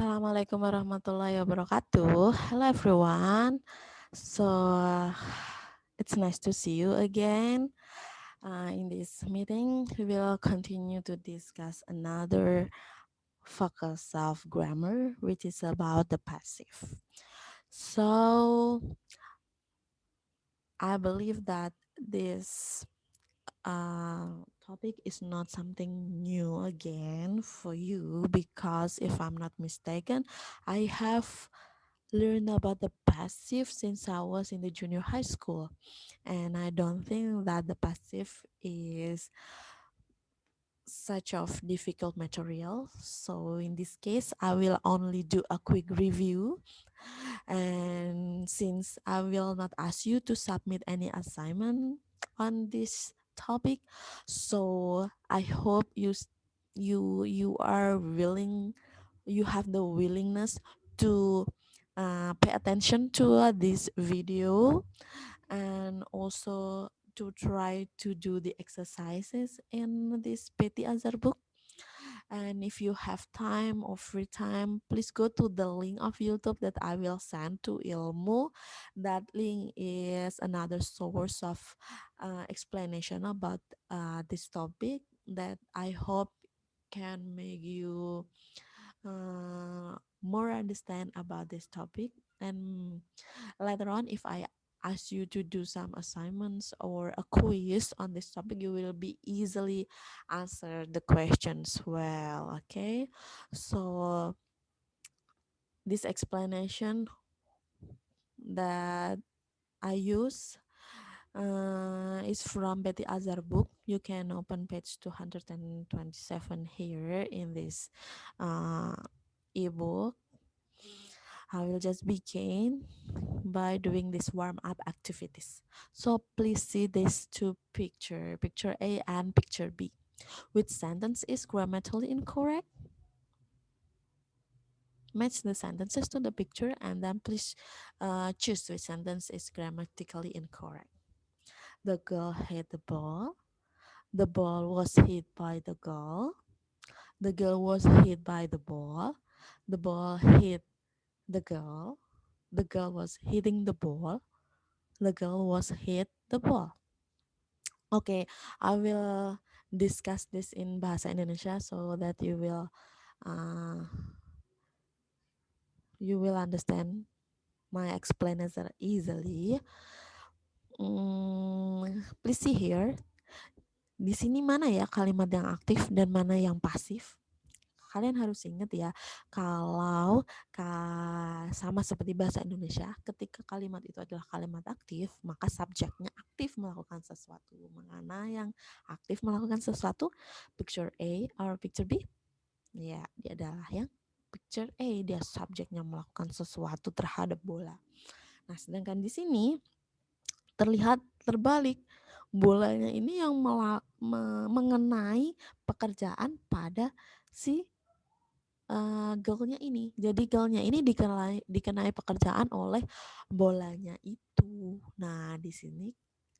Assalamualaikum warahmatullahi wabarakatuh. Hello everyone. So it's nice to see you again. In this meeting, we will continue to discuss another focus of grammar, which is about the passive. So I believe that this topic is not something new again for you because if I'm not mistaken, I have learned about the passive since I was in the junior high school, and I don't think that the passive is such of difficult material. So in this case, I will only do a quick review, and since I will not ask you to submit any assignment on this topic, so I hope you are willing, you have the willingness to pay attention to this video, and also to try to do the exercises in this Betty Azar book. And if you have time or free time, please go to the link of YouTube that I will send to Ilmu. That link is another source of explanation about this topic that I hope can make you more understand about this topic. And later on, if I ask you to do some assignments or a quiz on this topic, you will be easily answer the questions well. Okay, so this explanation that I use is from Betty Azar book. You can open page 227 here in this uh, ebook. I will just begin by doing this warm-up activities. So please see these two picture A and picture B. Which sentence is grammatically incorrect? Match the sentences to the picture and then please choose which sentence is grammatically incorrect. The girl hit the ball. The ball was hit by the girl. The girl was hit by the ball. The ball hit the girl. The girl was hitting the ball. The girl was hit the ball. Okay, I will discuss this in bahasa Indonesia so that uh, you will understand my explanation easily. Please see here. Di sini mana ya kalimat yang aktif dan mana yang pasif? Kalian harus ingat ya, kalau sama seperti bahasa Indonesia, ketika kalimat itu adalah kalimat aktif, maka subjeknya aktif melakukan sesuatu. Mana yang aktif melakukan sesuatu? Picture A or picture B? Ya, dia adalah yang picture A, dia subjeknya melakukan sesuatu terhadap bola. Nah, sedangkan di sini terlihat terbalik. Bolanya ini yang mengenai pekerjaan pada si girl-nya ini. Jadi girl-nya ini dikenai pekerjaan oleh bolanya itu. Nah, di sini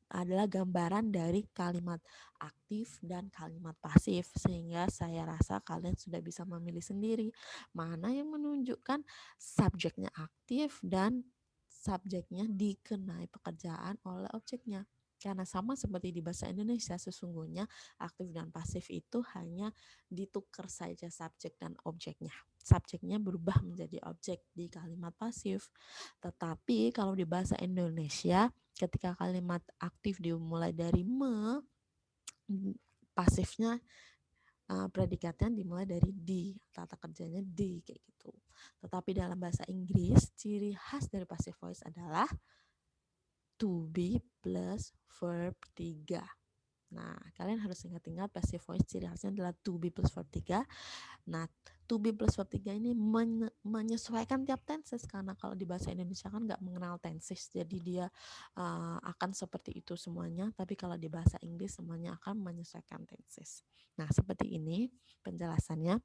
adalah gambaran dari kalimat aktif dan kalimat pasif, sehingga saya rasa kalian sudah bisa memilih sendiri mana yang menunjukkan subjeknya aktif dan subjeknya dikenai pekerjaan oleh objeknya. Karena sama seperti di bahasa Indonesia, sesungguhnya aktif dan pasif itu hanya ditukar saja subjek dan objeknya. Subjeknya berubah menjadi objek di kalimat pasif. Tetapi kalau di bahasa Indonesia, ketika kalimat aktif dimulai dari pasifnya predikatnya dimulai dari di, tata kerjanya di, kayak gitu. Tetapi dalam bahasa Inggris, ciri khas dari passive voice adalah to be plus verb 3. Nah, kalian harus ingat-ingat passive voice ciri khasnya adalah to be plus verb 3. Nah, to be plus verb 3 ini menyesuaikan tiap tenses, karena kalau di bahasa Indonesia kan nggak mengenal tenses, jadi dia akan seperti itu semuanya, tapi kalau di bahasa Inggris semuanya akan menyesuaikan tenses. Nah, seperti ini penjelasannya.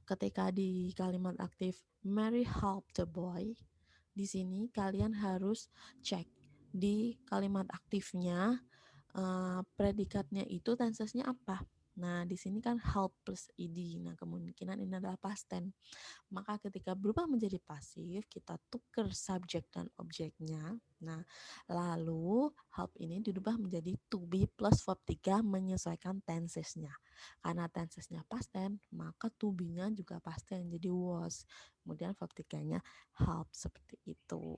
Ketika di kalimat aktif Mary helped the boy, di sini kalian harus cek di kalimat aktifnya predikatnya itu tensesnya apa. Nah, di sini kan help plus ed. Nah, kemungkinan ini adalah past tense. Maka ketika berubah menjadi pasif, kita tukar subjek dan objeknya. Nah, lalu help ini dirubah menjadi to be plus verb 3 menyesuaikan tensesnya. Karena tensesnya past tense, maka to be-nya juga past tense, jadi was. Kemudian verb 3-nya help, seperti itu.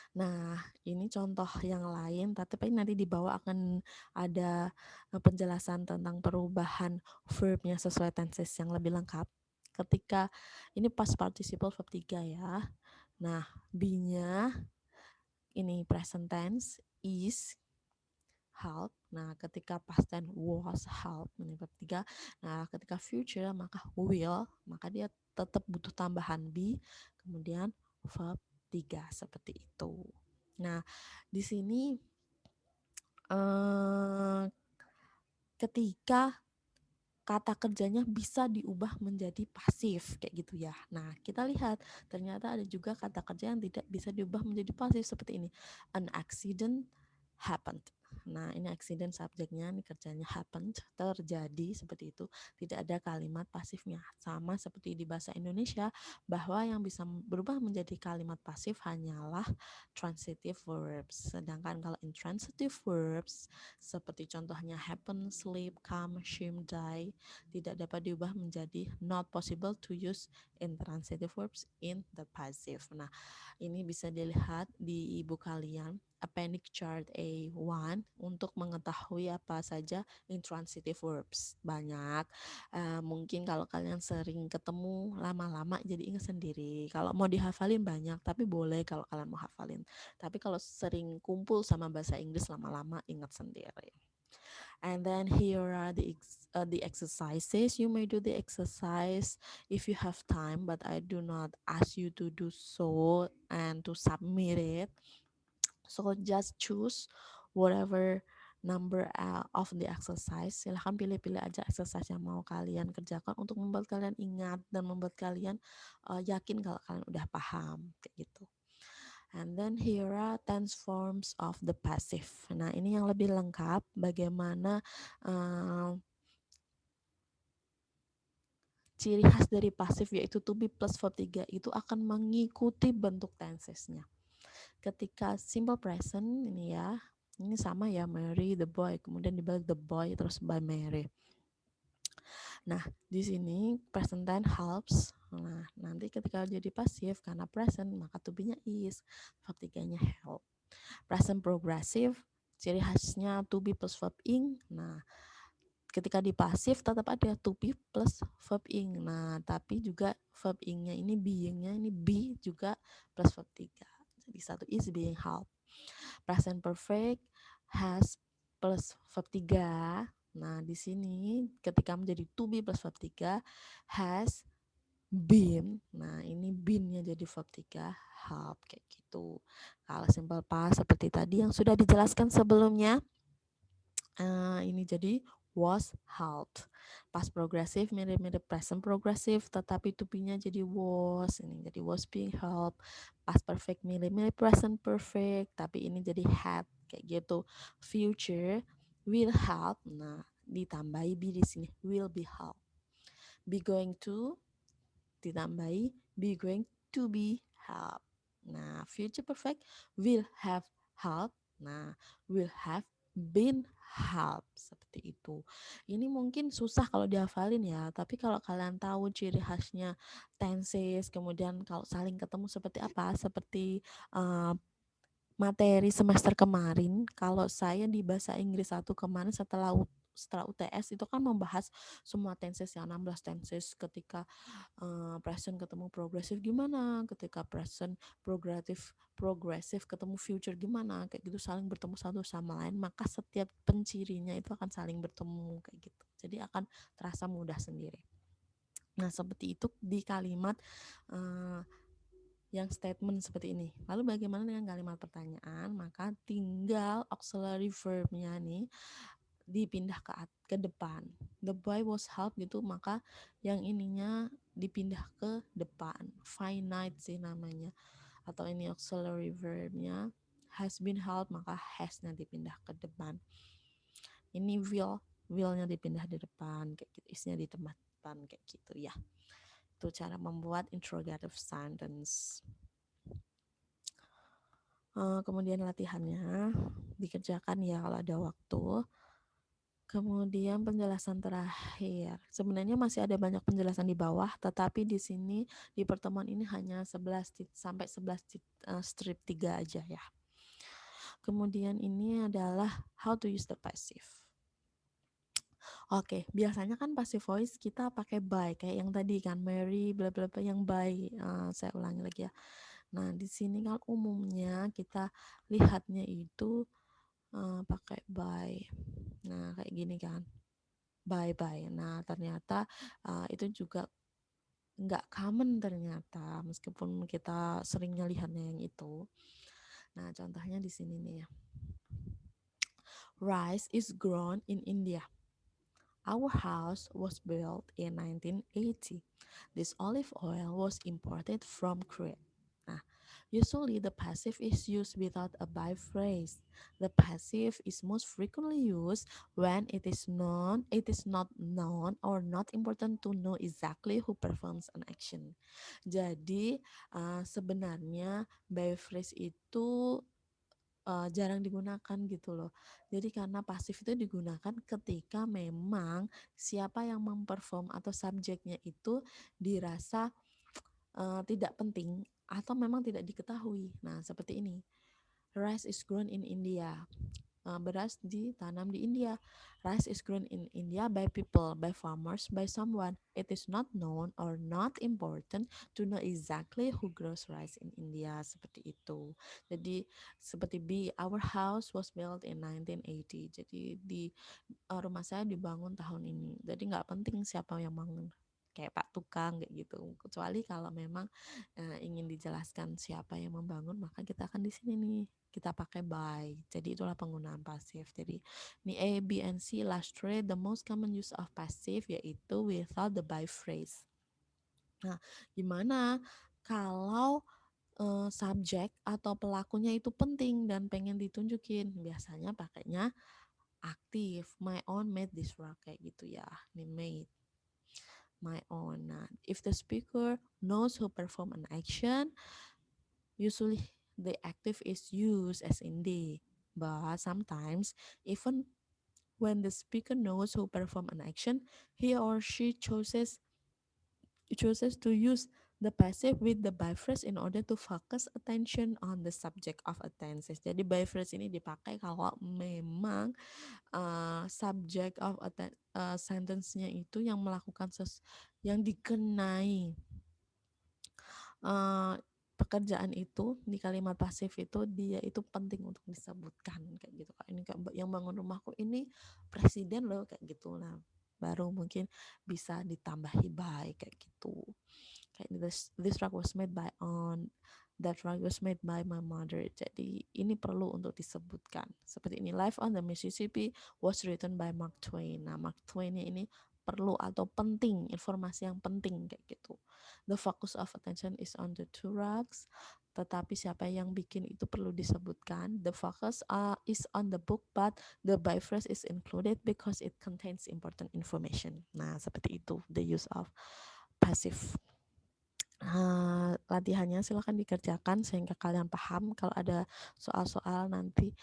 Nah, ini contoh yang lain, tapi nanti di bawah akan ada penjelasan tentang perubahan verbnya sesuai tenses yang lebih lengkap. Ketika ini past participle verb 3 ya. Nah, be-nya ini present tense is help. Nah, ketika past tense was help, ini verb 3. Nah, ketika future maka will, maka dia tetap butuh tambahan be, kemudian verb 3 seperti itu. Nah, di sini ketika kata kerjanya bisa diubah menjadi pasif kayak gitu ya. Nah, kita lihat ternyata ada juga kata kerja yang tidak bisa diubah menjadi pasif seperti ini. An accident happened. Nah, ini accident subjeknya, ini kerjanya happened, terjadi, seperti itu. Tidak ada kalimat pasifnya. Sama seperti di bahasa Indonesia, bahwa yang bisa berubah menjadi kalimat pasif hanyalah transitive verbs. Sedangkan kalau intransitive verbs, seperti contohnya happen, sleep, come, swim, die, tidak dapat diubah menjadi not possible to use intransitive verbs in the passive. Nah, ini bisa dilihat di ibu kalian, appendix chart A1, untuk mengetahui apa saja intransitive verbs. Banyak. Mungkin kalau kalian sering ketemu lama-lama jadi ingat sendiri. Kalau mau dihafalin banyak, tapi boleh kalau kalian mau hafalin. Tapi kalau sering kumpul sama bahasa Inggris lama-lama ingat sendiri. And then here are the exercises. You may do the exercise if you have time, but I do not ask you to do so and to submit it. So just choose whatever number of the exercise. Silahkan pilih-pilih aja exercise yang mau kalian kerjakan untuk membuat kalian ingat dan membuat kalian yakin kalau kalian udah paham kayak gitu. And then here are tense forms of the passive. Nah, ini yang lebih lengkap bagaimana ciri khas dari pasif, yaitu to be plus verb 3 itu akan mengikuti bentuk tensesnya. Ketika simple present ini ya, ini sama ya, marry the boy, kemudian dibalik the boy terus by marry. Nah, di sini present tense helps. Nah, nanti ketika jadi pasif karena present maka to be-nya is, verb 3-nya help. Present progressive, ciri khasnya to be plus verb ing. Nah, ketika di pasif tetap ada to be plus verb ing. Nah, tapi juga verb ing-nya ini being-nya ini be juga plus verb 3. Jadi satu is being help. Present perfect has plus verb 3. Nah, di sini ketika menjadi to be plus verb 3 has been. Nah, ini been-nya jadi verb 3 help kayak gitu. Kalau simple past seperti tadi yang sudah dijelaskan sebelumnya, ini jadi was helped. Past progressive mirip-mirip present progressive, tetapi to be-nya jadi was. Ini jadi was being helped. Past perfect mirip-mirip present perfect, tapi ini jadi had kayak gitu. Future will help. Nah, ditambahi be di sini, will be helped. Be going to ditambahi be going to be help. Nah, future perfect will have help. Nah, will have been help, seperti itu. Ini mungkin susah kalau dihafalin ya, tapi kalau kalian tahu ciri khasnya tenses, kemudian kalau saling ketemu seperti apa, seperti materi semester kemarin, kalau saya di bahasa Inggris 1 kemarin setelah UTS itu kan membahas semua tenses yang 16 tenses. Ketika present ketemu progresif gimana, ketika present progresif ketemu future gimana, kayak gitu, saling bertemu satu sama lain, maka setiap pencirinya itu akan saling bertemu kayak gitu. Jadi akan terasa mudah sendiri. Nah, seperti itu di kalimat yang statement seperti ini. Lalu bagaimana dengan kalimat pertanyaan? Maka tinggal auxiliary verb-nya nih dipindah ke depan. The boy was helped gitu, maka yang ininya dipindah ke depan. Finite sih namanya. Atau ini auxiliary verb-nya has been helped, maka has-nya dipindah ke depan. Ini will will-nya dipindah di depan kayak gitu, isinya di tempat depan kayak gitu ya. Itu cara membuat interrogative sentence. Kemudian latihannya dikerjakan ya kalau ada waktu. Kemudian penjelasan terakhir. Sebenarnya masih ada banyak penjelasan di bawah, tetapi di sini di pertemuan ini hanya 11 sampai 11 strip 3 aja ya. Kemudian ini adalah how to use the passive. Oke, biasanya kan passive voice kita pakai by kayak yang tadi kan Mary bla bla bla yang by. Saya ulangi lagi ya. Nah, di sini kan umumnya kita lihatnya itu pakai by. Nah, kayak gini kan. Bye. Nah, ternyata itu juga nggak common ternyata, meskipun kita seringnya lihatnya yang itu. Nah, contohnya di sini nih ya. Rice is grown in India. Our house was built in 1980. This olive oil was imported from Crete. Nah, usually the passive is used without a by phrase. The passive is most frequently used when it is not known or not important to know exactly who performs an action. Jadi sebenarnya by phrase itu jarang digunakan gitu loh. Jadi karena pasif itu digunakan ketika memang siapa yang memperform atau subjeknya itu dirasa tidak penting atau memang tidak diketahui. Nah, seperti ini. Rice is grown in India. Beras ditanam di India. Rice is grown in India by people, by farmers, by someone. It is not known or not important to know exactly who grows rice in India. Seperti itu. Jadi seperti our house was built in 1980. Jadi di rumah saya dibangun tahun ini. Jadi nggak penting siapa yang bangun, kayak Pak Tukang kayak gitu. Kecuali kalau memang ingin dijelaskan siapa yang membangun, maka kita akan di sini nih kita pakai by. Jadi itulah penggunaan pasif. Jadi ini A, B, and C illustrate the most common use of passive, yaitu without the by phrase. Nah, gimana kalau subjek atau pelakunya itu penting dan pengen ditunjukin? Biasanya pakainya aktif. My own made this work kayak gitu ya. Ini made my own. Nah, if the speaker knows who perform an action, usually the active is used as in they. But sometimes, even when the speaker knows who perform an action, he or she chooses to use the passive with the by phrase in order to focus attention on the subject of attention. Jadi by phrase ini dipakai kalau memang subject of sentence-nya itu yang melakukan yang dikenai pekerjaan itu di kalimat pasif itu dia itu penting untuk disebutkan kayak gitu. Ini yang bangun rumahku ini presiden loh kayak gitu. Nah, baru mungkin bisa ditambahi by kayak gitu. Kayak this rug was made by that rug was made by my mother. Jadi ini perlu untuk disebutkan. Seperti ini, Life on the Mississippi was written by Mark Twain. Nah, Mark Twain ini perlu atau penting, informasi yang penting kayak gitu. The focus of attention is on the two rugs. Tetapi siapa yang bikin itu perlu disebutkan. The focus is on the book, but the by phrase is included because it contains important information. Nah, seperti itu, the use of passive. Latihannya silakan dikerjakan sehingga kalian paham. Kalau ada soal-soal nanti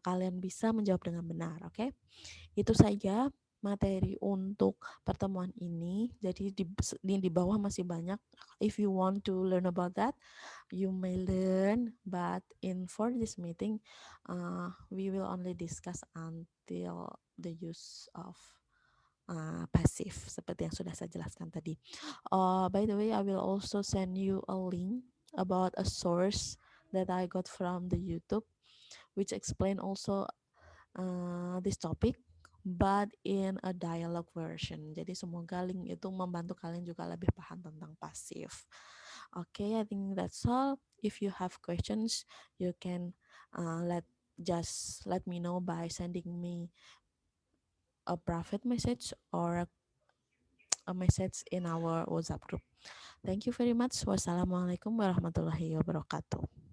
kalian bisa menjawab dengan benar. Oke? Itu saja materi untuk pertemuan ini. Jadi di bawah masih banyak. If you want to learn about that, you may learn. But for this meeting, we will only discuss until the use of pasif seperti yang sudah saya jelaskan tadi. By the way, I will also send you a link about a source that I got from the YouTube, which explain also this topic, but in a dialogue version. Jadi semoga link itu membantu kalian juga lebih paham tentang pasif. Okay, I think that's all. If you have questions, you can just let me know by sending me a private message or a message in our WhatsApp group. Thank you very much. Wassalamualaikum warahmatullahi wabarakatuh.